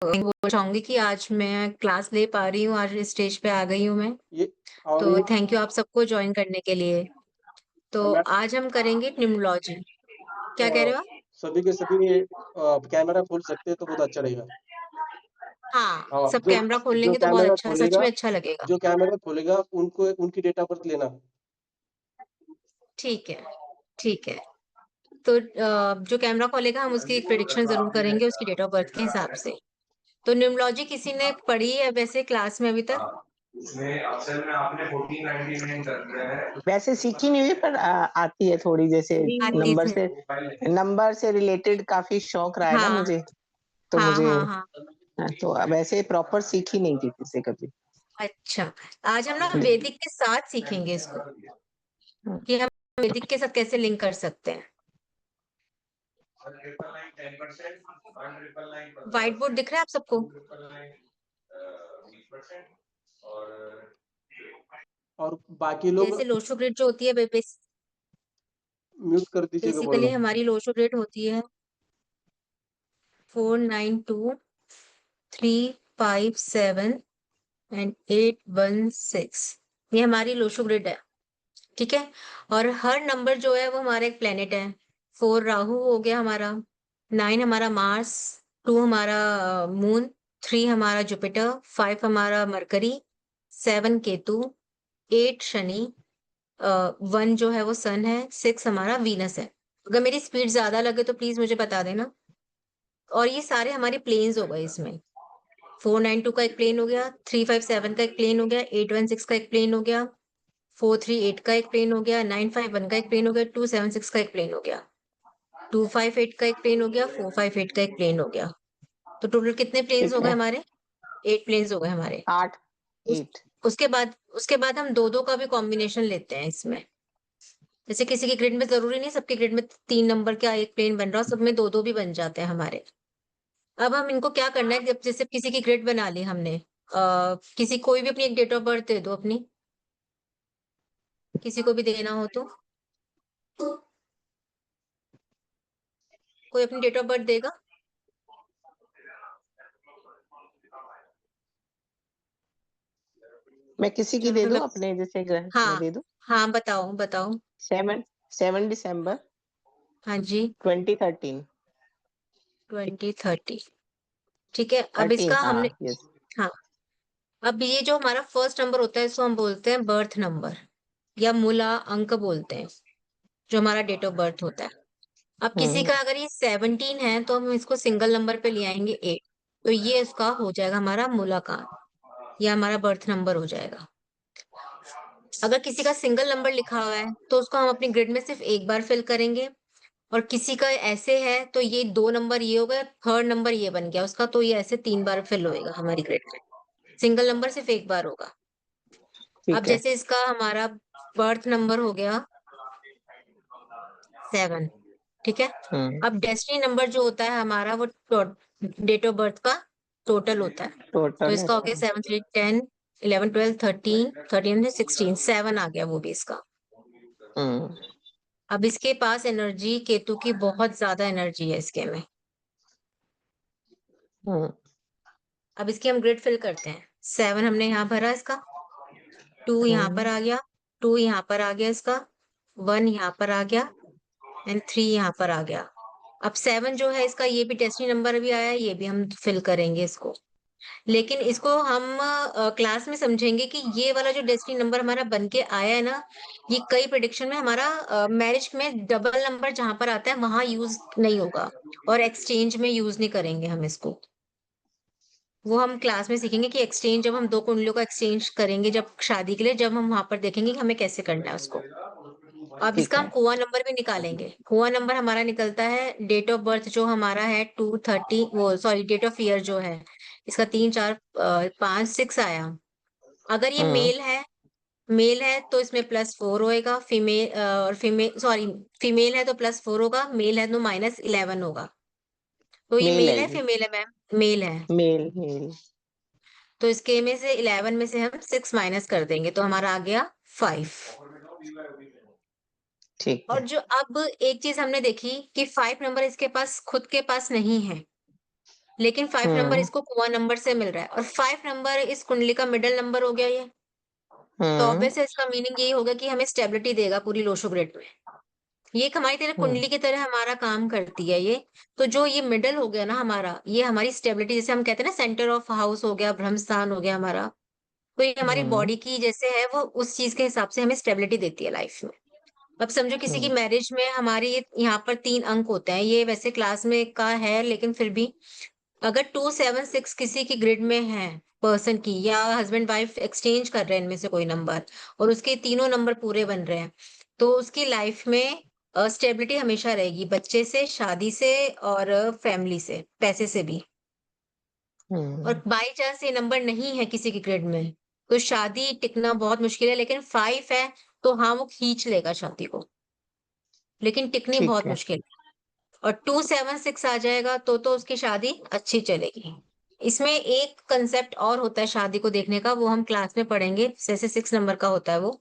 वो चाहूंगी कि आज मैं क्लास ले पा रही हूँ, आज स्टेज पे आ गई हूँ मैं। ये और तो ये थैंक यू आप सबको ज्वाइन करने के लिए। तो मैं आज हम करेंगे न्यूमरोलॉजी। क्या कह अ, रहे हो आप? सभी के सभी कैमरा खोल सकते हैं तो बहुत अच्छा रहेगा। हाँ, हाँ, सब जो कैमरा खोल जो लेंगे तो बहुत कैमरा अच्छा, सच खोलेगा में अच्छा लगेगा। जो कैमरा खोलेगा उनको उनकी डेट ऑफ बर्थ लेना। ठीक है, ठीक है। तो जो कैमरा खोलेगा हम उसकी एक प्रिडिक्शन जरूर करेंगे उसकी डेट ऑफ बर्थ के हिसाब से। तो न्यूमरोलॉजी किसी ने पढ़ी है वैसे क्लास में अभी तक? इसमें अक्सर में आपने 1499 कर दिया है। वैसे सीखी नहीं हुई पर आती है थोड़ी, जैसे आती थी। नंबर से रिलेटेड काफी शौक रहा है ना हाँ, मुझे, तो हाँ, मुझे हाँ, हाँ। तो वैसे प्रॉपर सीखी नहीं थी किसी कभी। अच्छा, आज हम ना वैदिक के साथ सीखेंगे इसको कि हम वैदिक के साथ कैसे लिंक कर सकते हैं। व्हाइट बोर्ड दिख रहा है आप सबको? और बाकी लोग जैसे लोशो ग्रिड जो होती है म्यूट कर दीजिएगा बेसिकली बोलो। हमारी लोशो ग्रिड होती है 492357 एंड 816। ये हमारी लोशो ग्रिड है, ठीक है। और हर नंबर जो है वो हमारा एक प्लेनेट है। 4 राहु हो गया हमारा, 9 हमारा मार्स, 2 हमारा मून, 3 हमारा जुपिटर, 5 हमारा मरकरी, 7 केतु, 8 शनि, 1 जो है वो सन है, 6 हमारा वीनस है। अगर मेरी स्पीड ज्यादा लगे तो प्लीज मुझे बता देना। और ये सारे हमारे प्लेन्स हो गए इसमें। 492 का एक प्लेन हो गया, 357 का एक प्लेन हो गया, 816 का एक प्लेन हो गया, 438 का एक प्लेन हो गया, 951 का एक प्लेन हो गया, 276 का एक प्लेन हो गया, 258 का एक प्लेन हो गया, 458 का एक प्लेन हो गया। तो टोटल कितने प्लेन्स ठीक हो गए है, हमारे? 8 प्लेन्स हो गए हमारे। 8 उस 8। उसके बाद हम दो दो का भी कॉम्बिनेशन लेते हैं इसमें। जैसे किसी की ग्रिड में जरूरी नहीं सबके ग्रिड में 3 नंबर का एक प्लेन बन रहा हो, सब में दो दो भी बन जाते हैं हमारे। अब हम इनको क्या करना है, जब जैसे किसी की ग्रिड बना ली हमने, किसी कोई भी अपनी एक डेट ऑफ बर्थ दे दो अपनी, किसी को भी देना हो तो कोई अपनी डेट ऑफ बर्थ देगा? मैं किसी की चलो दे फिर दूं, मैं, अपने जैसे ग्रह में हाँ, दे दूं। हाँ, बताओ बताओ। 7 दिसंबर हाँ जी, 2013। 2030। ठीक है, अब 13, इसका हमने, हाँ यस। हाँ, अब ये जो हमारा फर्स्ट नंबर होता है इसको हम बोलते हैं बर्थ नंबर या मूला अंक बोलते हैं, जो हमारा डेट ऑफ बर्थ होता है। अब किसी हम्म का अगर ये 17 है तो हम इसको सिंगल नंबर पे ले आएंगे 8। तो ये इसका हो जाएगा हमारा मूलांक, या हमारा बर्थ नंबर हो जाएगा। अगर किसी का सिंगल नंबर लिखा हुआ है तो उसको हम अपनी ग्रिड में सिर्फ एक बार फिल करेंगे। और किसी का ऐसे है तो ये 2 नंबर ये हो गया, थर्ड नंबर ये बन गया उसका, तो ये ऐसे 3 बार फिल होएगा हमारी ग्रिड में। सिंगल नंबर सिर्फ एक बार होगा। अब ठीक है। जैसे इसका हमारा बर्थ नंबर हो गया 7, ठीक है। अब डेस्टिनी नंबर जो होता है हमारा वो डेट ऑफ बर्थ का टोटल होता है। तो टोटल इसका हो होता गया है। 7 3 10 11 12 13 13 से 16 7 आ गया वो भी इसका। हम्म अब इसके पास एनर्जी केतु की बहुत ज्यादा एनर्जी है इसके में। हम्म अब इसकी हम ग्रिड फिल करते हैं। 7 हमने यहाँ भरा इसका, 2 यहाँ पर हम्म आ गया, 2 यहाँ पर आ गया इसका, 1 यहाँ पर आ गया एंड 3 यहाँ पर आ गया। अब 7 जो है इसका ये भी डेस्टिनी नंबर भी आया है, ये भी हम फिल करेंगे इसको। लेकिन इसको हम क्लास में समझेंगे कि ये वाला जो डेस्टिनी नंबर हमारा बन के आया है ना, ये कई प्रिडिक्शन में हमारा मैरिज में डबल नंबर जहां पर आता है वहां यूज नहीं होगा, और एक्सचेंज में यूज नहीं करेंगे हम इसको। वो हम क्लास में सीखेंगे कि एक्सचेंज, जब हम दो कुंडलियों का एक्सचेंज करेंगे जब शादी के लिए, जब हम वहां पर देखेंगे कि हमें कैसे करना है उसको। अब इसका ठीक हम है। कुआं नंबर भी निकालेंगे। कुआं नंबर हमारा निकलता है डेट ऑफ बर्थ जो हमारा है 230, वो सॉरी डेट ऑफ ईयर जो है इसका 3 4 5 6 आया। अगर ये हम्म मेल है तो इसमें +4 होएगा, फीमेल और फीमेल सॉरी फीमेल है तो +4 होगा, मेल है तो -11 होगा। तो ये मेल मेल है है ये। फीमेल है मैम? मेल है। Male male. तो इसके में से 11 में से हम 6 माइनस कर देंगे तो हमारा आ गया 5। ठीक और है। जो अब एक चीज हमने देखी कि 5 नंबर इसके पास खुद के पास नहीं है, लेकिन 5 नंबर हम्म इसको कुआं नंबर से मिल रहा है और 5 नंबर इस कुंडली का मिडिल नंबर हो गया ये। तो हम्म ऑब्वियस है इसका मीनिंग यही होगा कि हमें स्टेबिलिटी देगा पूरी लोशो ग्रिड में। ये एक हमारी तरह हम्म कुंडली की तरह हमारा काम करती है ये। तो जो ये मिडल हो गया ना हमारा, ये हमारी स्टेबिलिटी, जैसे हम कहते हैं ना सेंटर ऑफ हाउस हो गया, ब्रह्म स्थान हो गया हमारा। तो ये हमारी हम्म बॉडी की जैसे है, वो उस चीज के हिसाब से हमें स्टेबिलिटी देती है लाइफ में। अब समझो किसी की हम्म मैरिज में हमारी यहाँ पर 3 अंक होते हैं, ये वैसे क्लास में का है लेकिन फिर भी अगर 276 किसी की ग्रिड में है पर्सन की, या हस्बैंड वाइफ एक्सचेंज कर रहे हैं इनमें से कोई नंबर, और उसके तीनों नंबर पूरे बन रहे हैं, तो उसकी लाइफ में स्टेबिलिटी हमेशा रहेगी, बच्चे से, शादी से, और फैमिली से, पैसे से भी। और हम्म, बाई चांस ये नंबर नहीं है किसी की ग्रिड में, तो शादी टिकना बहुत मुश्किल है। लेकिन 5 है तो हाँ, वो खींच लेगा शादी को, लेकिन टिकनी ठीक बहुत है। मुश्किल। और 276 आ जाएगा तो उसकी शादी अच्छी चलेगी। इसमें एक कंसेप्ट और होता है शादी को देखने का, वो हम क्लास में पढ़ेंगे, जैसे 6 नंबर का होता है वो।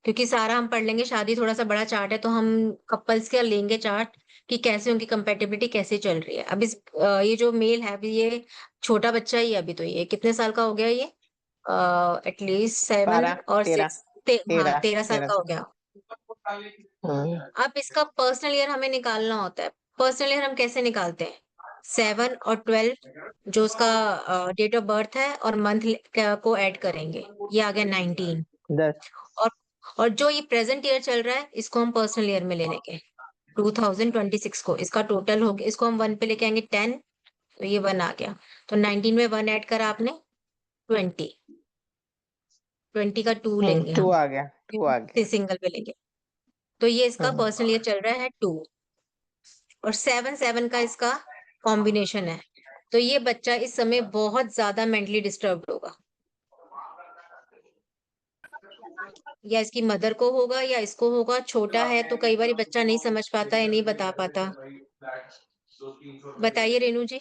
क्योंकि सारा हम पढ़ लेंगे, शादी थोड़ा सा बड़ा चार्ट है, तो हम कपल्स का लेंगे चार्ट कि कैसे उनकी कंपेटिबिलिटी कैसे चल रही है। अब ये जो मेल है अभी, ये छोटा बच्चा ही है अभी, तो ये कितने साल का हो गया ये? एटलीस्ट 7 12 और 13 6, हाँ 13 13 साल 13 का हो से। गया। हम्म अब इसका पर्सनल ईयर हमें निकालना होता है। पर्सनल ईयर हम कैसे निकालते हैं? 7 और 12 जो उसका डेट ऑफ बर्थ है और मंथ को ऐड करेंगे, ये आ गया 19। 10। और और जो ये प्रेजेंट ईयर चल रहा है इसको हम पर्सनल ईयर में ले लेंगे, 2026 को। इसका टोटल हो गया, इसको हम 1 पे लेके आएंगे 10, तो ये 1 आ गया। तो 19 में 1 ऐड करा आपने, 20। 20 का 2 लेंगे 2 हम, आ गया, 2 आ गया। सिंगल पे लेंगे। तो ये इसका हम्म पर्सनल ईयर चल रहा है 2। और 7 का इसका कॉम्बिनेशन है। तो ये बच्चा इस समय बहुत ज्यादा मेंटली डिस्टर्ब्ड होगा, या इसकी मदर को होगा या इसको होगा। छोटा है तो कई बार बच्चा नहीं समझ पाता है, नहीं बता पाता। बताइए रेनू जी।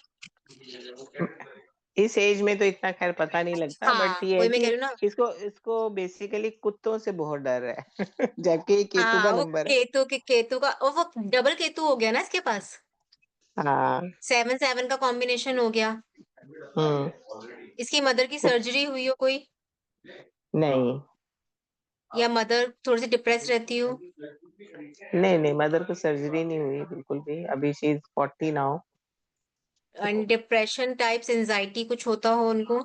इस एज में तो इतना खैर पता नहीं लगता, बट हाँ ये है वही मैं कह कि रही हूँ ना। इसको इसको बेसिकली कुत्तों से बहुत डर है। जबकि ये केतु का हाँ वो नंबर है। केतु का, और वो डबल केतु हो गया ना इसके पास। हाँ। 7 का कॉम्बिनेशन हो गया। हम्म इसकी मदर की कुछ सर्जरी हुई हो कोई, नहीं। या मदर थोड़ी सी डिप्रेस रहती हो? नहीं नहीं, मदर को सर्जरी नहीं हुई बिल्कुल भी, अभी she is 40 now. And depression types, anxiety कुछ होता हो उनको?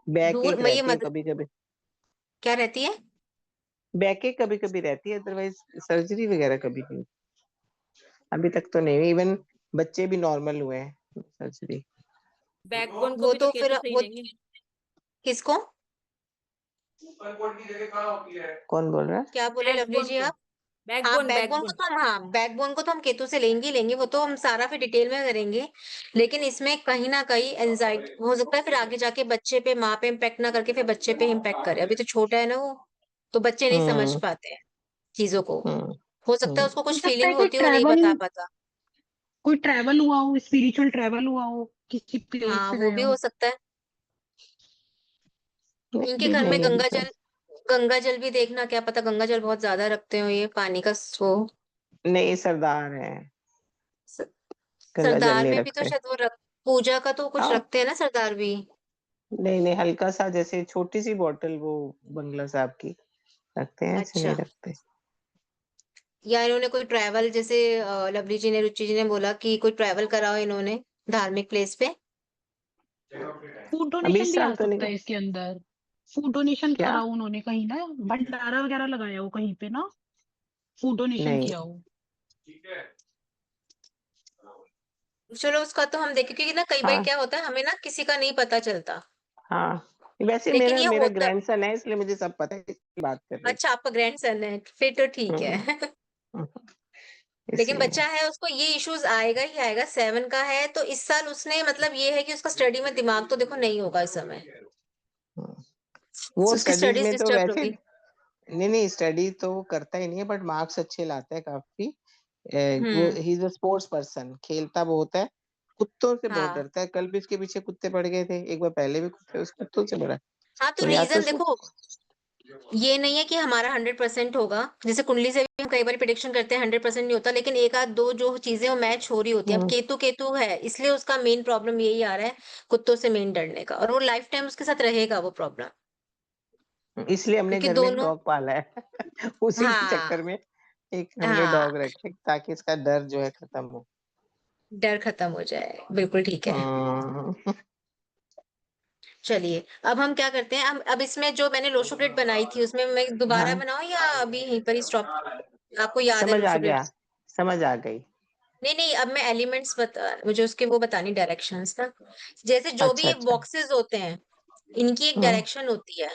बैक दूर एक ये रहती है मदर कभी कभी। क्या रहती है? बैक एक कभी कभी रहती है, अदरवाइज सर्जरी वगैरह कभी नहीं। अभी तक तो नहीं हुई, इवन बच्चे भी नॉर्मल हुए हैं सर्जरी। बैकबोन को वो भी तो तो केतु फिर से ही वो लेंगे। किसको, सुपर की जगह कहाँ होती है? कौन बोल रहा है? क्या बोले लवली बैकबोन जी को, आप? हाँ बैकबोन को बैकबोन। तो हम, हाँ बैकबोन को तो हम केतु से लेंगे ही लेंगे, वो तो हम सारा फिर डिटेल में करेंगे। लेकिन इसमें कहीं ना कहीं एंजाइटी हो सकता है, फिर आगे जाके बच्चे पे, माँ पे इम्पेक्ट ना करके फिर बच्चे पे इम्पेक्ट करे। अभी तो छोटा है ना वो, तो बच्चे नहीं समझ हम्म पाते हैं चीजों को। हम्म हो सकता है हम्म उसको हो कुछ सकता है फीलिंग होती हो, वो नहीं बता पाता। कोई ट्रैवल हुआ हो, स्पिरिचुअल ट्रैवल हुआ हो, किसी प्लेस हाँ पे वो गए भी हो। हो सकता है। इनके नहीं घर में नहीं अभी तो गंगा जल भी देखना, क्या पता गंगा जल बहुत ज्यादा रखते हो ये पानी का वो। नहीं, सरदार है, स- गंगा जल सरदार नहीं में भी तो रखते। शायद वो पूजा का तो कुछ हाँ, रखते हैं ना सरदार भी। नहीं नहीं, हल्का सा जैसे छोटी सी बोतल वो बंगला साहब की रखते हैं, ऐसे नहीं अच्छा, रखते। या इन्होंने कोई ट्रैवल, जैसे लवली जी ने, रुचि जी ने बोला कि कोई ट्रैवल करा हो इन्होंने धार्मिक प्लेस पे। फूड अभी डोनेशन इस भी आ साल तो नहीं सकता है कर। इसके अंदर। फूड डोनेशन क्या? करा हो उन्होंने कहीं ना, भंडारा वगैरह लगाया हो कहीं पे ना, फूड डोनेशन नहीं। किया हो। चलो उसका तो हम देखें, क्योंकि ना कई बार हाँ क्या होता है हमें ना किसी का नहीं पता चलता। हाँ, वैसे लेकिन मेरा ये मेरा होता, ग्रैंडसन है, इसलिए मुझे सब पता है, इसकी बात कर रही अच्छा आपका ग्रैंडसन है फिर तो ठीक हूँ। है। लेकिन इसलिए। बच्चा है, उसको ये इश्यूज आएगा ही आएगा। 7 का है तो इस साल उसने, मतलब ये है कि उसका स्टडी में दिमाग तो देखो नहीं होगा इस समय, हम्म, वो उसकी स्टडीज स्टडीज में तो डिस्टर्ब वैसे होगी। नहीं नहीं, स्टडी तो वो करता ही नहीं है, बट मार्क्स अच्छे लाता है काफी। वो hmm. He is a sports person, खेलता बहुत है। कुत्तों से बहुत हाँ डरता है, कल भी इसके पीछे कुत्ते पड़ गए थे, एक बार पहले भी कुत्ते, उस कुत्तों से बड़ा। हाँ, तो तो या तो रीजन इसको देखो, ये नहीं है कि हमारा 100% होगा, जैसे कुंडली से भी हम कई बार प्रिडिक्शन करते हैं 100% नहीं होता, लेकिन एक आध दो जो चीजें वो मैच हो रही होती है। अब केतु केतु है, इसलिए उसका मेन प्रॉब्लम यही आ रहा है, कुत्तों से मेन डरने का, और वो लाइफ टाइम उसके साथ रहेगा वो प्रॉब्लम, इसलिए हमने क्योंकि घर में एक दोनों। डॉग पाला है उसी के हाँ। चक्कर में एक हमने हाँ, डॉग रखे ताकि इसका डर जो है खत्म हो। डर खत्म हो जाए, बिल्कुल ठीक है। हम्म, चलिए, अब हम क्या करते हैं, अब इसमें जो मैंने लोशो ग्रिड बनाई थी उसमें मैं दोबारा हाँ बनाऊं या अभी यहीं पर ही स्टॉप? आपको याद है समझ आ लोशो ग्रिड? गया, समझ आ गई। नहीं नहीं, अब मैं एलिमेंट्स बता, मुझे उसके वो बतानी, डायरेक्शंस ना। जैसे जो भी अच्छा ये अच्छा। बॉक्सेस होते हैं, इनकी एक हम्म, डायरेक्शन होती है।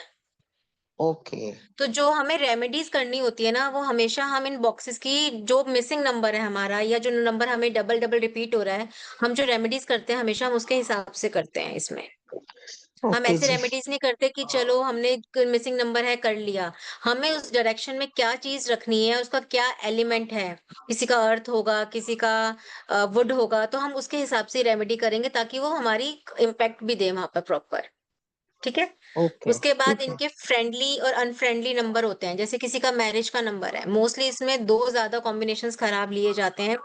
ओके। तो जो हमें रेमेडीज करनी होती है ना, वो हमेशा हम इन बॉक्सेस की, जो मिसिंग नंबर है हमारा या जो नंबर हमें डबल डबल रिपीट हो रहा है, हम जो रेमेडीज करते हैं हमेशा हम उसके हिसाब से करते हैं इसमें। हम ओके ऐसे जी। रेमेडीज नहीं करते कि चलो हमने मिसिंग नंबर है कर लिया। हमें उस डायरेक्शन में क्या चीज रखनी है, उसका क्या एलिमेंट है, किसी का अर्थ होगा, किसी का वुड होगा, तो हम उसके हिसाब से रेमेडी करेंगे ताकि वो हमारी इम्पैक्ट भी दे वहां पर प्रॉपर। ठीक है। ओके उसके बाद ठीक है। इनके फ्रेंडली और अनफ्रेंडली नंबर होते हैं, जैसे किसी का मैरिज का नंबर है, मोस्टली इसमें दो ज्यादा कॉम्बिनेशंस खराब लिए जाते हैं,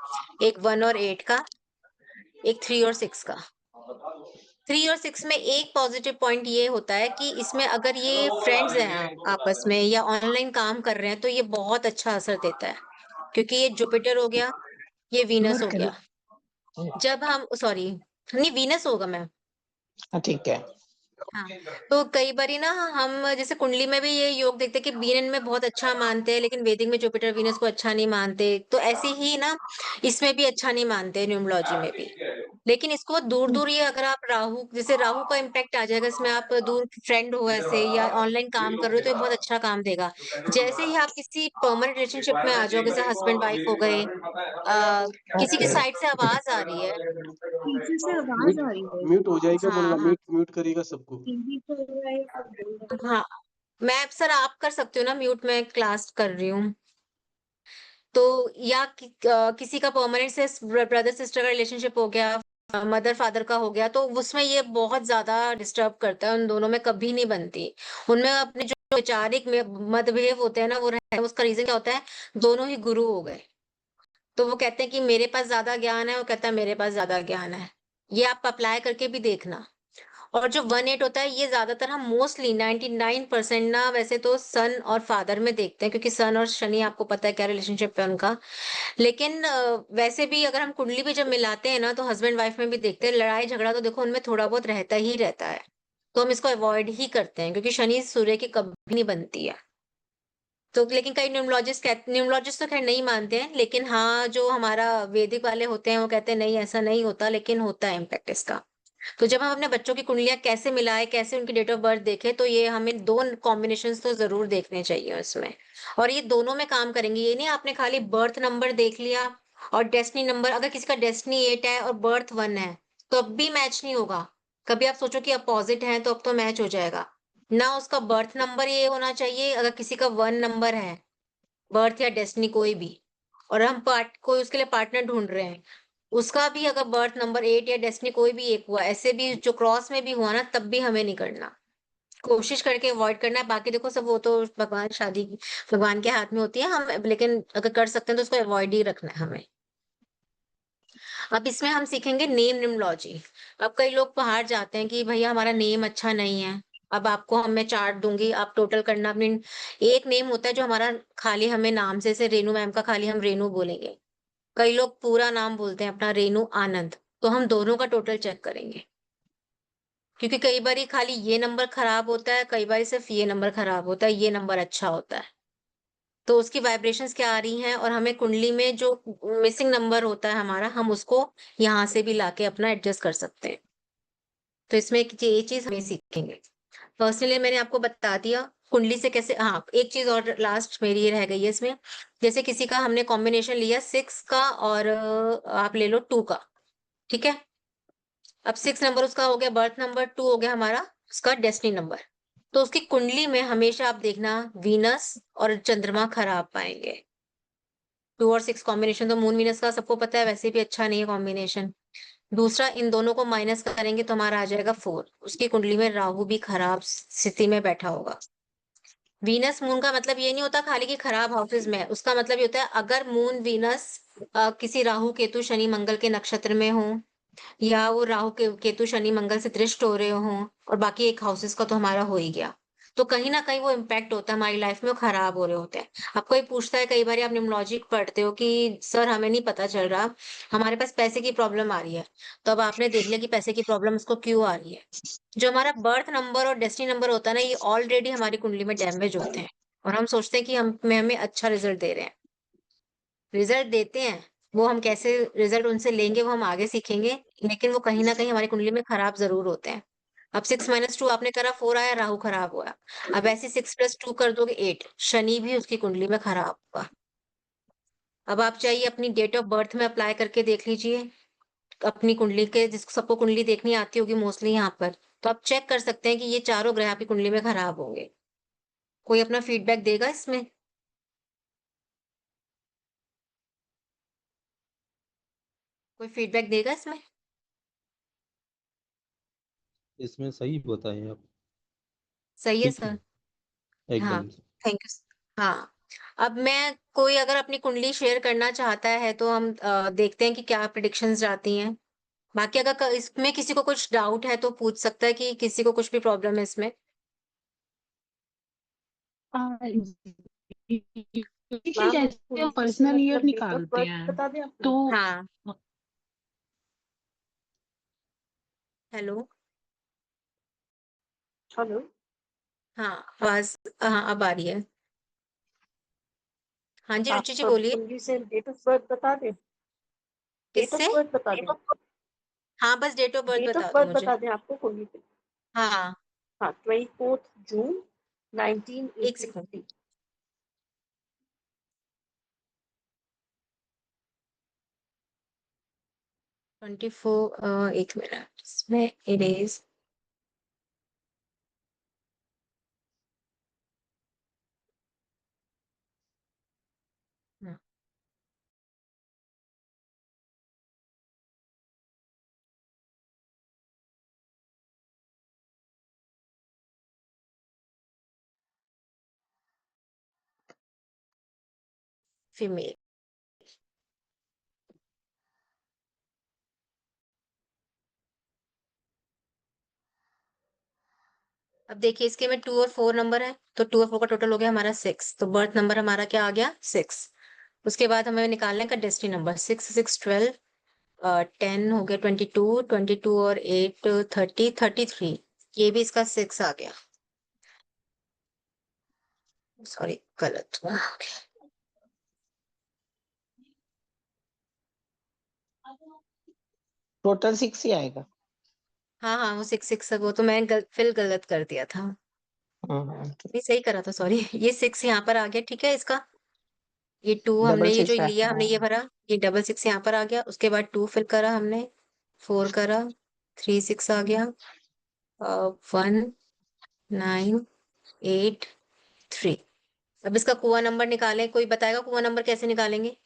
एक 1 और 8 का, एक 3 और 6 का। 3 और 6 में एक पॉजिटिव पॉइंट ये होता है कि इसमें अगर ये फ्रेंड्स हैं आपस में या ऑनलाइन काम कर रहे हैं तो ये बहुत अच्छा असर देता है, क्योंकि ये जुपिटर हो गया, ये वीनस हो मरकरी। गया। जब हम, सॉरी, नहीं वीनस होगा मैम। हाँ ठीक है। हाँ, तो कई बारी ना हम जैसे कुंडली में भी ये योग देखते हैं कि बीरन में बहुत अच्छा मानते हैं, लेकिन वैदिक में जुपिटर वीनस को अच्छा नहीं मानते, तो ऐसे ही ना इसमें भी अच्छा नहीं मानते न्यूमरोलॉजी में भी। लेकिन इसको दूर दूर, ये अगर आप राहु, जैसे राहु का इम्पैक्ट आ जाएगा इसमें, आप दूर फ्रेंड हो ऐसे या ऑनलाइन काम कर रहे हो तो ये बहुत अच्छा काम देगा। जैसे ही आप किसी परमानेंट रिलेशनशिप में आ जाओ, जैसे हस्बैंड वाइफ हो गए, किसी की ओके। साइड से आवाज आ रही है। पीछे से आवाज म्यूट आ रही है। म्यूट हो जाएगा, हाँ बोलना हाँ। म्यूट म्यूट करेगा सबको। टीवी चल रहा है सब बोल रहा है। हाँ, मैं सर आप कर सकते हो ना म्यूट, में क्लास कर रही हूँ। तो या किसी का परमानेंट से ब्रदर सिस्टर का रिलेशनशिप हो गया, मदर फादर का हो गया, तो उसमें ये बहुत ज्यादा डिस्टर्ब करता है, उन दोनों में कभी नहीं बनती। उनमें अपने जो वैचारिक मतभेद होते हैं ना वो रहते हैं। उसका रीजन क्या होता है, दोनों ही गुरु हो गए, तो वो कहते हैं कि मेरे पास ज्यादा ज्ञान है, वो कहता है मेरे पास ज्यादा ज्ञान है। ये आप अप्लाई करके भी देखना। और जो 1 8 होता है, ये ज्यादातर हम मोस्टली 99% ना, वैसे तो सन और फादर में देखते हैं, क्योंकि सन और शनि आपको पता है क्या रिलेशनशिप है उनका। लेकिन वैसे भी अगर हम कुंडली भी जब मिलाते हैं ना, तो हस्बैंड वाइफ में भी देखते हैं, लड़ाई झगड़ा तो देखो उनमें थोड़ा बहुत रहता ही रहता है। तो हम इसको अवॉइड ही करते हैं, क्योंकि शनि सूर्य की कभी नहीं बनती है। तो लेकिन कई न्यूमरोलॉजिस्ट तो खैर नहीं मानते हैं, लेकिन हाँ जो हमारा वैदिक वाले होते हैं वो कहते हैं नहीं ऐसा नहीं होता, लेकिन होता है इम्पैक्ट इसका। तो जब हम अपने बच्चों की कुंडलियां कैसे मिलाए, कैसे उनकी डेट ऑफ बर्थ देखें, तो ये हमें दो कॉम्बिनेशंस तो जरूर देखने चाहिए उसमें। और ये दोनों में काम करेंगे, ये नहीं आपने खाली बर्थ नंबर देख लिया और डेस्टिनी नंबर, अगर किसी का डेस्टिनी 8 है और बर्थ 1 है तो अब भी मैच नहीं होगा। कभी आप सोचो कि अपोजिट है तो अब तो मैच हो जाएगा ना। उसका बर्थ नंबर ये होना चाहिए, अगर किसी का 1 नंबर है, बर्थ या डेस्टिनी कोई भी, और हम कोई उसके लिए पार्टनर ढूंढ रहे हैं, उसका भी अगर बर्थ नंबर 8 या डेस्टिनी कोई भी एक हुआ, ऐसे भी जो क्रॉस में भी हुआ ना, तब भी हमें नहीं करना। कोशिश करके अवॉइड करना है। बाकी देखो सब वो तो भगवान, शादी भगवान के हाथ में होती है, हम लेकिन अगर कर सकते हैं तो उसको अवॉइड ही रखना है हमें। अब इसमें हम सीखेंगे नेम न्यूमरोलॉजी। अब कई लोग बाहर जाते हैं कि भैया हमारा नेम अच्छा नहीं है। अब आपको मैं चार्ट दूंगी, आप टोटल करना अपने। एक नेम होता है जो हमारा खाली हमें नाम से रेनू मैम का खाली हम रेनू बोलेंगे। कई लोग पूरा नाम बोलते हैं अपना, रेनू आनंद। तो हम दोनों का टोटल चेक करेंगे, क्योंकि कई बार खाली ये नंबर खराब होता है, कई बार सिर्फ ये नंबर खराब होता है, ये नंबर अच्छा होता है। तो उसकी वाइब्रेशंस क्या आ रही हैं, और हमें कुंडली में जो मिसिंग नंबर होता है हमारा, हम उसको यहाँ से भी लाके अपना एडजस्ट कर सकते हैं। तो इसमें ये चीज हमें सीखेंगे। पर्सनली मैंने आपको बता दिया कुंडली से कैसे। हाँ, एक चीज और लास्ट मेरी ये रह गई है इसमें। जैसे किसी का हमने कॉम्बिनेशन लिया 6 का और आप ले लो 2 का, ठीक है। अब 6 नंबर उसका हो गया बर्थ नंबर, 2 हो गया हमारा उसका डेस्टिनी नंबर। तो उसकी कुंडली में हमेशा आप देखना वीनस और चंद्रमा खराब पाएंगे। 2 और 6 कॉम्बिनेशन तो मून वीनस का सबको पता है, वैसे भी अच्छा नहीं है कॉम्बिनेशन। दूसरा, इन दोनों को माइनस करेंगे तो हमारा आ जाएगा 4, उसकी कुंडली में राहु भी खराब स्थिति में बैठा होगा। वीनस मून का मतलब ये नहीं होता खाली कि खराब हाउसेस में है, उसका मतलब ये होता है अगर मून वीनस किसी राहु केतु शनि मंगल के नक्षत्र में हो, या वो राहु के केतु शनि मंगल से दृष्ट हो रहे हो, और बाकी एक हाउसेस का तो हमारा हो ही गया, तो कहीं ना कहीं वो इम्पैक्ट होता है हमारी लाइफ में, वो खराब हो रहे होते हैं। अब कोई पूछता है, कई बार आप न्यूमरोलॉजी पढ़ते हो कि सर हमें नहीं पता चल रहा, हमारे पास पैसे की प्रॉब्लम आ रही है, तो अब आपने देख लिया कि पैसे की प्रॉब्लम उसको क्यों आ रही है। जो हमारा बर्थ नंबर और डेस्टिनी नंबर होता है ना, ये ऑलरेडी हमारी कुंडली में डैमेज होते हैं, और हम सोचते हैं कि हमें अच्छा रिजल्ट दे रहे हैं। रिजल्ट देते हैं, वो हम कैसे रिजल्ट उनसे लेंगे वो हम आगे सीखेंगे, लेकिन वो कहीं ना कहीं हमारी कुंडली में खराब जरूर होते हैं। अब 6 - 2 आपने करा 4 आया, राहु खराब हुआ। अब ऐसे 6 + 2 कर दोगे 8, शनि भी उसकी कुंडली में खराब हुआ। अब आप चाहिए अपनी डेट ऑफ बर्थ में अप्लाई करके देख लीजिए अपनी कुंडली के, जिसको सबको कुंडली देखनी आती होगी मोस्टली यहाँ पर, तो आप चेक कर सकते हैं कि ये चारों ग्रह आपकी कुंडली में खराब होंगे। कोई अपना फीडबैक देगा इसमें? कोई फीडबैक देगा इसमें? इसमें सही बताएं आप। सही है ठीक है, सर। हाँ, एकदम। Thank you. हाँ, अब मैं कोई अगर अपनी कुंडली शेयर करना चाहता है तो हम देखते हैं कि क्या प्रिडिक्शंस जाती हैं। बाकी अगर इसमें किसी को कुछ डाउट है तो पूछ सकता है कि किसी को कुछ भी प्रॉब्लम है इसमें। कि जैसे हम पर्सनल ईयर निकालते हैं तो हाँ, हेलो। हेलो। हाँ, आवाज, हाँ अब आ रही है। हाँ जी, रुचि जी आपका बोलिए। कुंडली से डेट ऑफ बर्थ बता दें? डेट ऑफ किससे? बर्थ बता दें? हाँ, बस डेट ऑफ बर्थ डेट बता ऑफ दो बर्थ मुझे। बता दें आपको कुंडली पे? हाँ, हाँ, 24 जून एक सेकंड। 1983। 24, एक मिनट, इसमें इरेज। फीमेल। अब देखिए इसके में 2 और 4 नंबर है, तो 2 और 4 का टोटल हो गया हमारा 6, तो बर्थ नंबर हमारा क्या आ गया 6। उसके बाद हमें निकालने का डेस्टिनी नंबर 6 6 12, 10 हो गया 22, 22 और 8 30 33, ये भी इसका 6 आ गया। सॉरी गलत हुआ। टोटल 6 ही आएगा। हाँ हाँ, वो 6 6 वो तो मैंने फिल गलत कर दिया था। नहीं, सही करा था, सॉरी। ये 6 यहाँ पर आ गया, ठीक है इसका। ये 2 हमने डबल ये जो 6 है। लिया हमने ये हाँ। भरा, ये डबल 6 यहाँ पर आ गया। उसके बाद 2 फिल करा हमने, 4 करा, 3 6 आ गया, 1 9 8 3। अब इसका कुआ नंबर निकालें, कोई बताएगा कुआ नंबर कैसे निकालेंगे?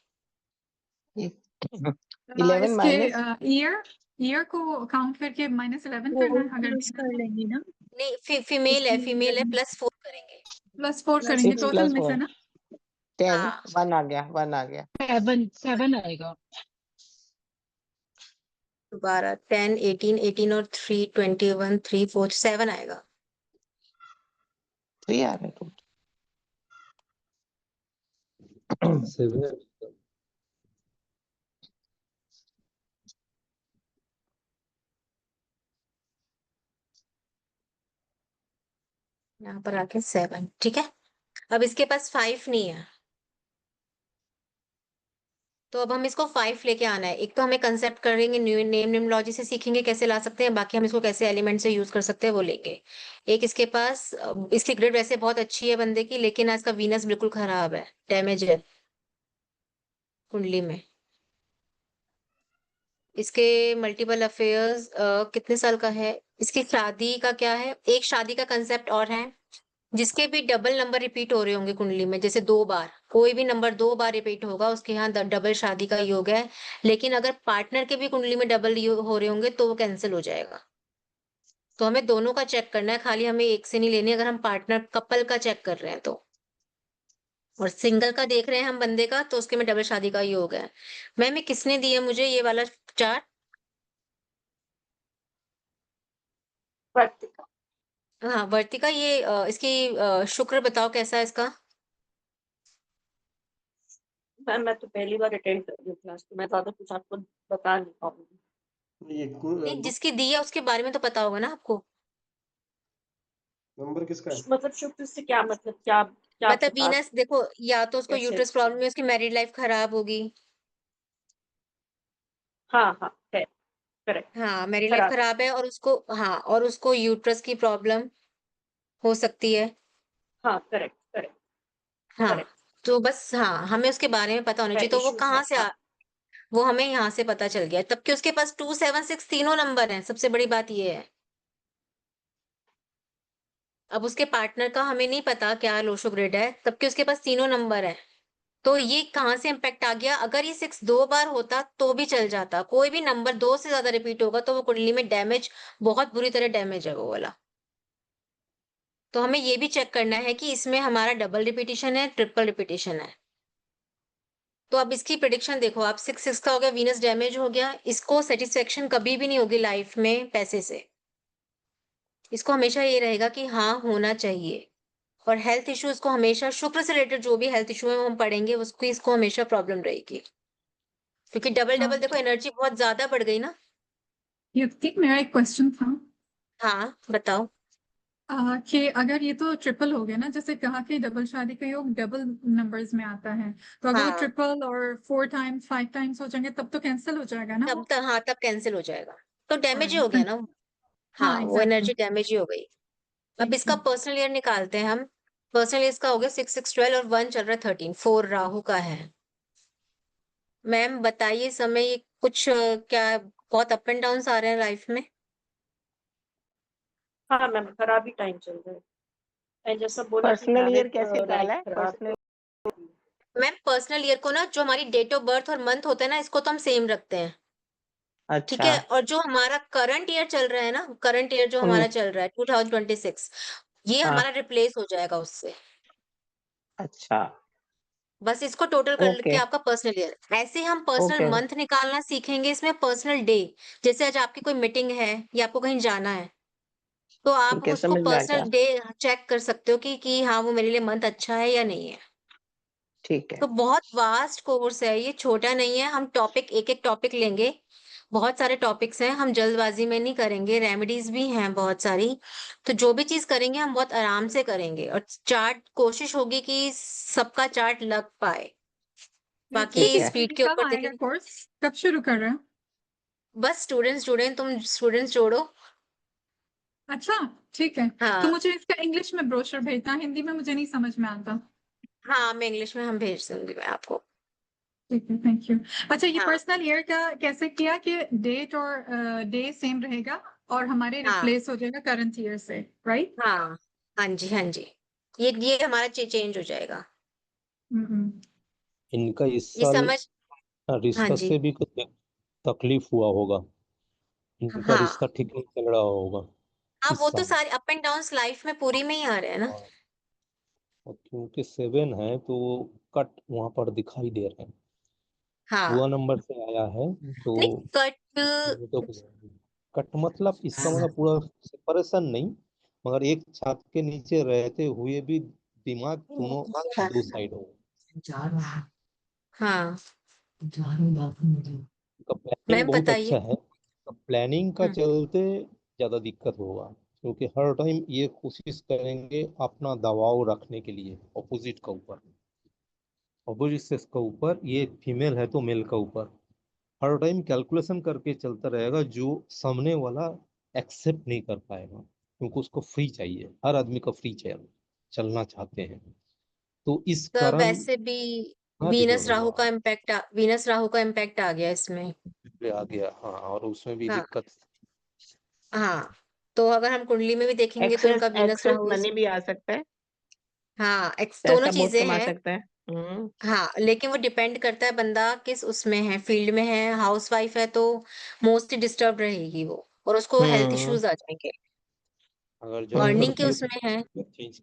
11 इसके माइनस ईयर ईयर को काउंट करके -11 करना है अगर कर लेंगे ना। नहीं, फीमेल है, +4 करेंगे। +4 करेंगे 6 टोटल प्लस में से 4 ना। 10। हाँ, 1 आ गया, 1 आ गया। 7 आएगा। दोबारा 10 18 18 और 3 21 3 4 7 आएगा। 3 आ रहा है टोटल। 7। यहाँ पर आके 7, ठीक है। अब इसके पास 5 नहीं है, तो अब हम इसको 5 लेके आना है। एक तो हमें कंसेप्ट करेंगे, नेम न्यूमरोलॉजी से सीखेंगे कैसे ला सकते हैं, बाकी हम इसको कैसे एलिमेंट से यूज कर सकते हैं वो लेंगे। एक इसके पास इसकी ग्रिड वैसे बहुत अच्छी है बंदे की, लेकिन आज का वीनस बिल्कुल खराब है, डैमेज है कुंडली में। इसके मल्टीपल अफेयर्स, कितने साल का है, इसकी शादी का क्या है, एक शादी का कंसेप्ट और है। जिसके भी डबल नंबर रिपीट हो रहे होंगे कुंडली में, जैसे 2 बार, कोई भी नंबर 2 बार रिपीट होगा उसके यहाँ डबल शादी का योग है। लेकिन अगर पार्टनर के भी कुंडली में डबल हो रहे होंगे तो वो कैंसिल हो जाएगा। तो हमें दोनों का चेक करना है, खाली हमें एक से नहीं लेनी अगर हम पार्टनर कपल का चेक कर रहे हैं तो। और सिंगल का देख रहे हैं हम बंदे का, तो उसके में डबल शादी का ही हो गया। मैम ये किसने दिया मुझे ये वाला चार्ट? वर्तिका। हाँ वर्तिका, ये इसकी शुक्र बताओ कैसा है इसका? मैम मैं तो पहली बार अटेंड कर रही हूँ क्लास, तो मैं ज्यादा कुछ आपको बता नहीं पाऊंगी। ये नहीं, जिसकी दी है उसके बारे में तो पता होगा ना आपको। नंबर किसका है? मतलब शुक्र से क्या मतलब, क्या क्या आपके मतलब पास वीनस देखो, या तो उसको कैसे? यूट्रस प्रॉब्लम है, उसकी मैरिड लाइफ खराब होगी। हाँ हाँ है, करेक्ट। हाँ मैरिड लाइफ खराब। खराब है, और उसको, हाँ, और उसको यूट्रस की प्रॉब्लम हो सकती है। हाँ करेक्ट करेक्ट हाँ, करेक्ट। तो बस हाँ हमें उसके बारे में पता होना है, चाहिए, तो वो इश्यूज कहाँ है, से हाँ। वो हमें यहाँ से पता चल गया, तब कि उसके पास 276 तीनों नंबर हैं, सबसे बड़ी बात ये है। अब उसके पार्टनर का हमें नहीं पता क्या लोशो ग्रिड है, तब कि उसके पास तीनों नंबर है। तो ये कहाँ से इम्पैक्ट आ गया? अगर ये 6 दो बार होता तो भी चल जाता, कोई भी नंबर 2 से ज्यादा रिपीट होगा तो वो कुंडली में डैमेज, बहुत बुरी तरह डैमेज है वो वाला। तो हमें ये भी चेक करना है कि इसमें हमारा डबल रिपीटिशन है, ट्रिपल रिपीटिशन है। तो अब इसकी प्रिडिक्शन देखो आप, 6 का हो गया, वीनस डैमेज हो गया, इसको सेटिस्फेक्शन कभी भी नहीं होगी लाइफ में पैसे से। इसको हमेशा ये रहेगा कि हाँ होना चाहिए। और हेल्थ इश्यूज को हमेशा, शुक्र से रिलेटेड जो भी हेल्थ इशू है वो हम पढ़ेंगे, उसको इसको हमेशा प्रॉब्लम रहेगी, क्योंकि डबल हाँ, डबल देखो एनर्जी बहुत ज्यादा बढ़ गई ना। युक्ति मेरा एक क्वेश्चन था हाँ बताओ। कि अगर ये तो ट्रिपल हो गया ना, जैसे कहा कि डबल शादी का योग डबल नंबर्स में आता है, तो अगर वो हाँ ट्रिपल और 4 टाइम्स 5 टाइम्स हो जाएंगे तब तो कैंसिल हो जाएगा ना वो। हाँ तब कैंसिल हो जाएगा, तो डैमेज ही हो गया हाँ ना वो। हाँ हाँ वो एग्जैक्टली। एनर्जी डैमेज ही हो गई। अब ठीक इसका है। पर्सनल ईयर निकालते हैं हम। पर्सनल ईयर इसका हो गया 6 6 12 और 1 चल रहा है 13, 4 राहु का है। मैम बताइए समय ये कुछ क्या बहुत अप एंड डाउन आ रहे हैं लाइफ में? हाँ मैम खराब ही टाइम चल रहा है। मैं जैसा बोला कि पर्सनल ईयर मैरिड कैसे लाइफ डाला है? खराब है। पर्सनल मैम पर्सनल ईयर को ना, जो हमारी डेट ऑफ बर्थ और मंथ होता है ना, इसको तो हम सेम रखते हैं। ठीक अच्छा। है, और जो हमारा करंट ईयर चल रहा है ना, करंट ईयर जो हमारा उन्नीस। चल रहा है 2026, ये हमारा हाँ। रिप्लेस हो जाएगा उससे। अच्छा। बस इसको टोटल कर के ओके आपका पर्सनल ईयर, ऐसे हम पर्सनल ओके। मंथ निकालना सीखेंगे इसमें, पर्सनल डे। जैसे आज आपकी कोई मीटिंग है या आपको कहीं जाना है, तो आप ठीक है, उसको समझ में आ पर्सनल गया। डे चेक कर सकते हो कि हाँ वो मेरे लिए मंथ अच्छा है या नहीं है। ठीक है। तो बहुत वास्ट कोर्स है ये, छोटा नहीं है। हम टॉपिक एक एक टॉपिक लेंगे, बहुत सारे टॉपिक्स हैं, हम जल्दबाजी में नहीं करेंगे, रेमेडीज भी हैं बहुत सारी। तो जो भी चीज करेंगे हम बहुत आराम से करेंगे, और चार्ट कोशिश होगी कि सबका चार्ट लग पाए। बाकी ठीक युक्ति है। स्पीड ये के कब ऊपर आएगा देखिए। कोर्स, कब शुरू कर रहे हैं? बस स्टूडेंट्स जुड़े हैं, तुम स्टूडेंट्स जोड़ो। अच्छा ठीक है। तो हाँ मुझे इसका इंग्लिश में ब्रोशर भेजना, हिंदी में मुझे नहीं समझ में आता। हाँ, मैं इंग्लिश में हम भेज दूंगी मैं आपको। ठीक है, थैंक यू। अच्छा ये हाँ पर्सनल ईयर का कैसे किया कि डेट और डे सेम रहेगा और हमारे हाँ रिप्लेस हो जाएगा करंट ईयर से, राइट? हाँ हाँ जी हाँ जी, ये हमारा चेंज हो जाएगा। हम्म। इनका इस ये साल समझ। हाँ रिश्ता जी। से भी कुछ तकलीफ हुआ होगा। इनका हाँ रिश्ता ठीक नहीं चल रहा होगा हाँ, इस वो तो साल। सारे अप एंड डाउन लाइफ में पूरी में ही आ रहे हैं ना। हाँ, और क्योंकि 7 है तो कट वहां पर दिखाई दे रहे हैं। हाँ हुआ नंबर से आया है तो नहीं, कट। इसमें तो कट मतलब इसका मतलब पूरा सेपरेशन नहीं, मगर एक छत के नीचे रहते हुए भी दिमाग दोनों दो साइड हो। हाँ का प्लानिंग मैम बहुत अच्छा बताइए। है। प्लानिंग का हम्म, चलते ज्यादा दिक्कत होगा, क्योंकि हर टाइम ये कोशिश करेंगे अपना दबाव रखने के लिए ऑपोजिट का ऊपर, ऑपोजिट सेक्स का ऊपर, ये फीमेल है तो मेल का ऊपर। हर टाइम कैलकुलेशन करके चलता रहेगा, जो सामने वाला एक्सेप्ट नहीं कर पाएगा, क्योंकि उसको फ्री चाहिए, हर आदमी का फ्री चाहिए, चलना चाहते हैं। तो इस तो कारण वैसे भी हाँ बिगड़ वीनस राहु का इम्पैक्ट आ गया इसमें। आ गया। हाँ, और उसमें भी हाँ दिक्कत। हाँ, तो अगर हम कुंडली में भी देखेंगे तो एक्सेस इनका वीनस एक्सेस राहु मनी भी आ सकता है। हाँ दोनों पैसा बहुत चीजें कमा हैं। सकता है। हम्म। हाँ लेकिन वो डिपेंड करता है बंदा किस उसमें है, फील्ड में है, हाउस वाइफ है तो मोस्टली डिस्टर्ब रहेगी वो, और उसको हेल्थ हम्म। इश्यूज आ जाएंगे। अगर जब अर्निंग के करती है उसमें है, तो चेंज,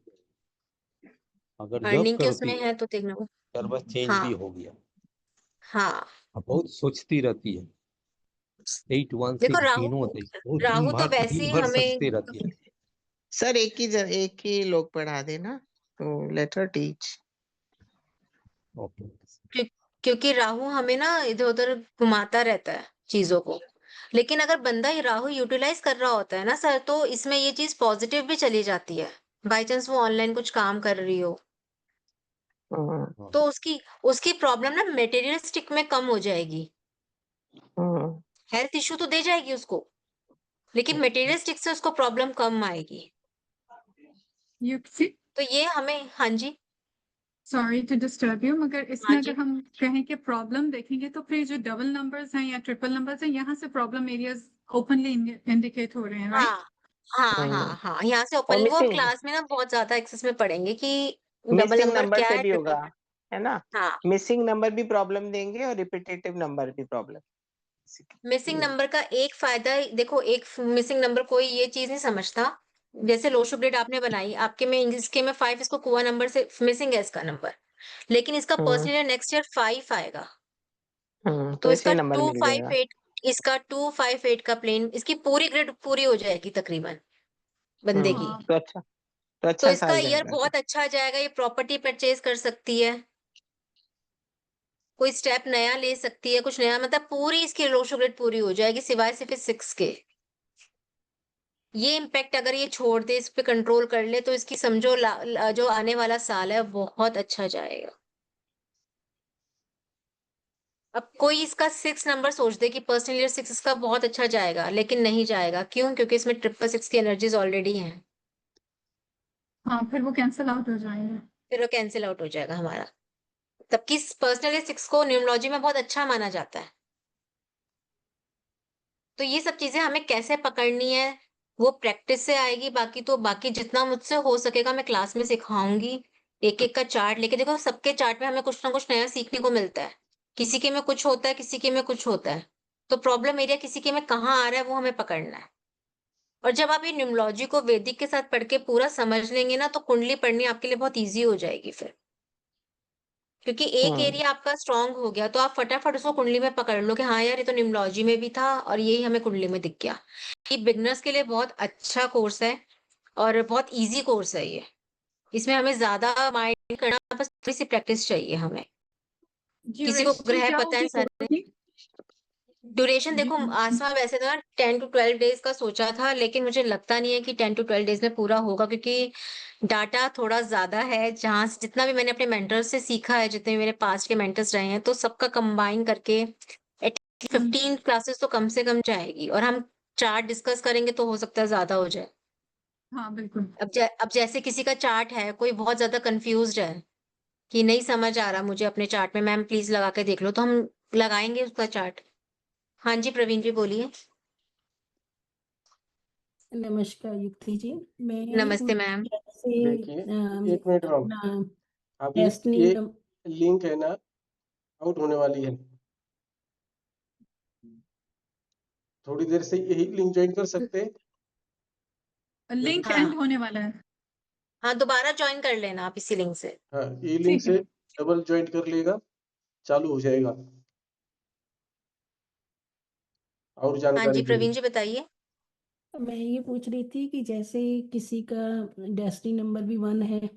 अगर जब अर्निंग के करती उसमें है है तो देखना। तर बस चेंज हाँ भी हो गया। हाँ, अब बहुत सोचती रहती है, 8 1 देखो 6 तीनों राहु, होते हैं, वो राहु तो वैसे दिन ही भर हमें, सोचते रहती है। सर एक ही लोग पढ़ा देना, तो लेट हर टीच। ओके। क्यों- क्योंकि राहु हमें ना इधर उधर घुमाता रहता है चीजों को। लेकिन अगर बंदा ये राहु यूटिलाइज कर रहा होता है ना सर, तो इसमें ये चीज पॉजिटिव भी चली जाती है। बाई चांस वो ऑनलाइन कुछ काम कर रही हो, हम्म तो उसकी उसकी प्रॉब्लम ना मेटेरियलिस्टिक में कम हो जाएगी। हम्म हेल्थ इश्यू तो दे जाएगी उसको, लेकिन मटेरियलिस्टिक से उसको प्रॉब्लम कम आएगी। युक्ति, तो ये हमें, हाँ जी, सॉरी टू डिस्टर्ब यू, मगर हाँ इसमें जी, अगर हम कहें कि प्रॉब्लम देखेंगे तो फिर जो डबल नंबर्स हैं या ट्रिपल नंबर्स हैं, यहाँ से प्रॉब्लम एरियाज ओपनली इंडिकेट हो रहे हैं, हाँ राइट? हाँ हम्म हाँ हाँ, यहाँ से और ओपन वो हम मिसिंग क्लास में ना बहुत ज्यादा एक्सेस में पढ़ेंगे कि डबल मिसिंग नंबर नंबर क्या से है, भी होगा, ट्रिपल। है ना? हाँ, मिसिंग नंबर भी प्रॉब्लम देंगे और रिपीटेटिव नंबर भी प्रॉब्लम। मिसिंग नंबर का एक फायदा, देखो एक मिसिंग नंबर कोई ये चीज नहीं समझता। जैसे लो शुगर आपने बनाई, आपके में इंग्लिश के में 5, इसको कुआ नंबर से मिसिंग है इसका नंबर, लेकिन इसका हम्म पर्सनल नेक्स्ट ईयर 5 आएगा। तो तो इसे इसका नंबर टू मिल फाइव जाएगा। एट इसका 258 का प्लेन, इसकी पूरी ग्रेड पूरी हो जाएगी तकरीबन बंदे की। हाँ, तो तो अच्छा इसका साल ईयर जाएगा फिर। बहुत अच्छा जाएगा, ये प्रॉपर्टी परचेज कर सकती है, कोई स्टेप नया ले सकती है, कुछ नया, मतलब पूरी इसकी लो शुगर पूरी हो जाएगी सिवाय सिर्फ 6 के। ये इम्पैक्ट अगर ये छोड़ दे, इस पे कंट्रोल कर ले, तो इसकी समझो जो आने वाला साल है बहुत अच्छा जाएगा। अब कोई इसका 6 नंबर सोच दे कि पर्सनल ईयर 6 इसका बहुत अच्छा जाएगा, लेकिन नहीं जाएगा। क्यों? क्योंकि इसमें 666 की एनर्जीज ऑलरेडी हैं। हाँ, फिर वो कैंसिल आउट हो जाएंगे। फिर वो कैंसिल आउट हो जाएगा हमारा। तबकि पर्सनल ईयर 6 को न्यूमरोलॉजी में बहुत अच्छा माना जाता है। तो ये सब चीजें हमें कैसे पकड़नी है, वो प्रैक्टिस से आएगी। बाकी तो बाकी जितना मुझसे हो सकेगा मैं क्लास में सिखाऊंगी। एक एक का चार्ट लेके, देखो सबके चार्ट में हमें कुछ ना कुछ नया सीखने को मिलता है। किसी के में कुछ होता है, किसी के में कुछ होता है। तो प्रॉब्लम एरिया किसी के में कहाँ आ रहा है वो हमें पकड़ना है। और जब आप ये न्यूमरोलॉजी को वैदिक के साथ पढ़ के पूरा समझ लेंगे ना, तो कुंडली पढ़नी आपके लिए बहुत ईजी हो जाएगी फिर। क्योंकि एक हम्म एरिया आपका स्ट्रांग हो गया, तो आप फटाफट उसको कुंडली में पकड़ लो कि हाँ यार, ये तो न्यूमरोलॉजी में भी था और यही हमें कुंडली में दिख गया। ये बिगनर्स के लिए बहुत अच्छा कोर्स है और बहुत इजी कोर्स है ये। इसमें हमें ज्यादा माइंड करना, बस थोड़ी सी प्रैक्टिस चाहिए हमें। किसी को ड्यूरेशन ग्रह क्या पता है होगी सारे। कोर्स की? ड्यूरेशन देखो, ड्यूरेशन। आसमा वैसे तो ना 10 to 12 डेज का सोचा था, लेकिन मुझे लगता नहीं है कि 10 to 12 डेज में पूरा होगा, क्योंकि डाटा थोड़ा ज्यादा है। जहां से जितना भी मैंने अपने मेंटर्स से सीखा है, जितने भी मेरे पास्ट के मेंटर्स रहे हैं, तो सबका कंबाइन करके 15 क्लासेस तो कम से कम जाएगी। और हम चार्ट डिस्कस करेंगे तो हो सकता है ज्यादा हो जाए। हाँ, बिल्कुल। अब जैसे किसी का चार्ट है, कोई बहुत ज्यादा कंफ्यूज्ड है कि नहीं समझ आ रहा मुझे अपने चार्ट में, मैम प्लीज लगा के देख लो, तो हम लगाएंगे उसका चार्ट। हाँ जी, प्रवीण जी बोलिए। नमस्कार युक्ति जी। मैं ये नमस्ते पूछ मैम। जैसे देखिए, एक मिनट मैम, अपना अभी डेस्टिनी ये लिंक है ना, आउट होने वाली है। थोड़ी देर से यही लिंक ज्वाइन कर सकते हैं। जल्दी लिंक से। एंड हाँ होने वाला है। हाँ, दोबारा ज्वाइन कर लेना आप इसी लिंक से। हाँ, ये लिंक ठीक से है। डबल ज्वाइन कर लेगा, चालू हो जाएगा। और हाँ जी, जानकारी के प्रवीण लिए। जी बताइए। मैं ये पूछ रही थी कि जैसे किसी का डेस्टिनी नंबर भी 1 है,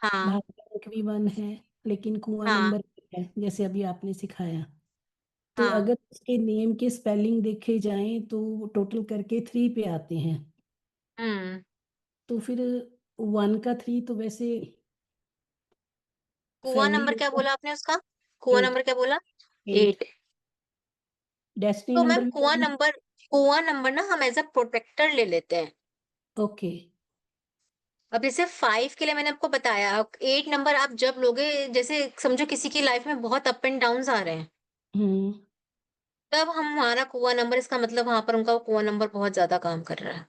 हाँ भाग्य अंक भी 1 है, लेकिन कुआं हाँ नंबर भी है जैसे अभी आपने सिखाया, तो हाँ। अगर उसके नेम के स्पेलिंग देखे जाएं तो टोटल करके 3 पे आते हैं। हम्म। तो फिर 1 का 3 तो वैसे कुआं फैमिली नंबर क्या होगा। बोला आपने उसका? कुआं 8 नंबर क्या बोला? 8 8। डेस्टिनी तो मैम नंबर भी 1 है। कुआं नंबर ना हम एज अ प्रोटेक्टर ले लेते हैं। ओके। अब जैसे 5 के लिए मैंने आपको बताया, 8 नंबर आप जब लोगे, जैसे समझो किसी की लाइफ में बहुत अप एंड डाउन आ रहे हैं, हम्म तब हम हमारा कुआं नंबर, इसका मतलब वहां पर उनका कुआं नंबर बहुत ज्यादा काम कर रहा है।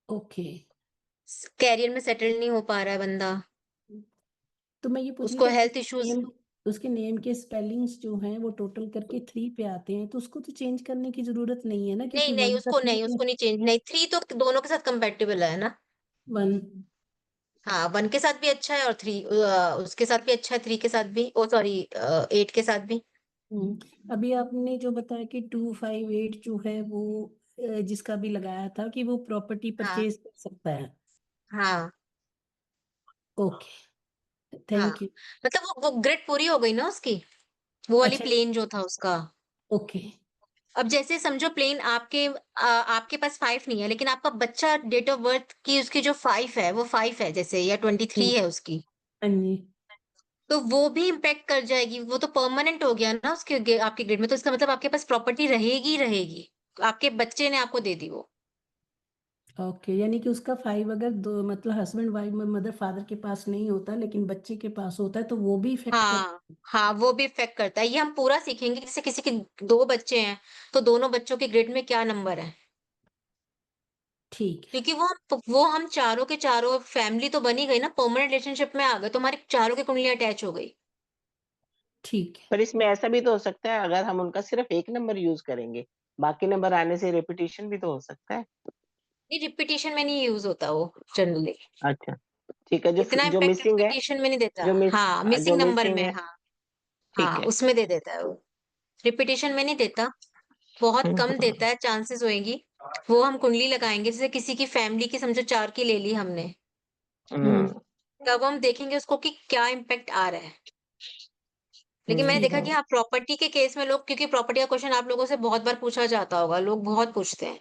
ओके। कैरियर में सेटल नहीं हो पा रहा है बंदा, तो मैं ये पूछ रही उसको थी हेल्थ इश्यूज। नेम उसके नेम के स्पेलिंग्स जो हैं वो टोटल करके 3 पे आते हैं, तो उसको तो चेंज करने की जरूरत नहीं है ना, क्योंकि नहीं नहीं, 1 का उसको 3 नहीं, पे उसको नहीं चेंज, नहीं, 3 तो दोनों के साथ कंपेटिबल है ना। 1। हाँ, 1 के साथ भी अच्छा है और 3 उसके साथ भी अच्छा है, 3 के साथ भी, ओ सॉरी 8 के साथ भी। अभी आपने जो बताया कि 258 जो है वो जिसका भी लगाया था कि वो प्रॉपर्टी हाँ परचेज कर सकता है। हाँ ओके, हाँ, थैंक यू। मतलब वो ग्रिड पूरी हो गई ना उसकी, वो वाली अच्छा, प्लेन जो था उसका। ओके। अब जैसे समझो प्लेन आपके पास 5 नहीं है, लेकिन आपका बच्चा डेट ऑफ बर्थ की उसकी जो 5 है वो 5 है जैसे, या 23 है उसकी, हाँ जी। तो वो भी इम्पेक्ट कर जाएगी, वो तो परमानेंट हो गया ना आपके ग्रिड में, तो इसका मतलब आपके पास प्रॉपर्टी रहेगी ही रहेगी, आपके बच्चे ने आपको दे दी वो। ओके, यानी कि उसका 5 अगर दो मतलब हस्बैंड वाइफ मदर फादर के पास नहीं होता लेकिन बच्चे के पास होता है तो वो भी इफेक्ट कर। हाँ हाँ, वो भी इफेक्ट करता है, ये हम पूरा सीखेंगे। जैसे किसी के 2 बच्चे हैं तो दोनों बच्चों के ग्रिड में क्या नंबर है, ठीक है। क्योंकि वो हम चारों के चारों फैमिली तो बनी गई ना, परमानेंट रिलेशनशिप में आ गए, तो हमारी चारों की कुंडली अटैच हो गई। ठीक है। पर इसमें ऐसा भी तो हो सकता है, अगर हम उनका सिर्फ एक नंबर यूज करेंगे, बाकी नंबर आने से रिपीटिशन भी तो हो सकता है। नहीं, रिपीटिशन में नहीं यूज होता वो जनरली, अच्छा, ठीक है। जो इतना जो इम्पैक्ट मिसिंग है, रिपीटिशन में नहीं देता। जो मिस हाँ, जो मिसिंग नंबर मिसिंग में, है, हाँ ठीक हाँ, है। उसमें दे देता है वो, रिपीटिशन में नहीं देता, बहुत कम हम्म देता है, चांसेस होएगी। वो हम कुंडली लगाएंगे, जैसे किसी की फैमिली की समझो 4 की ले ली हमने, हम्म। हम्म तब हम देखेंगे उसको कि क्या इम्पैक्ट आ रहा है। लेकिन मैंने ठीक देखा है। कि हाँ, प्रॉपर्टी के केस में लोग, क्योंकि प्रॉपर्टी का क्वेश्चन आप लोगों से बहुत बार पूछा जाता होगा, लोग बहुत पूछते हैं,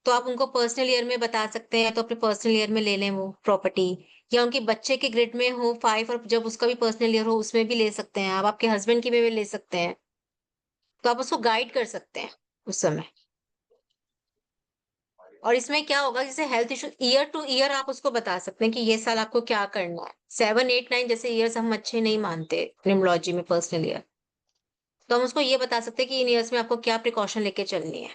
तो आप उनको पर्सनल ईयर में बता सकते हैं, तो अपने पर्सनल ईयर में ले लें वो प्रॉपर्टी, या उनके बच्चे के ग्रिड में हो 5 और जब उसका भी पर्सनल ईयर हो उसमें भी ले सकते हैं आप, आपके हस्बैंड की में भी ले सकते हैं, तो आप उसको गाइड कर सकते हैं उस समय। और इसमें क्या होगा, जैसे health issue year two year आप उसको बता सकते हैं कि ये साल आपको क्या करना है। 7 8 9 जैसे ईयर्स हम अच्छे नहीं मानते न्यूमरोलॉजी में पर्सनल ईयर, तो हम उसको ये बता सकते हैं कि इन ईयर्स में आपको क्या प्रिकॉशन लेके चलनी है।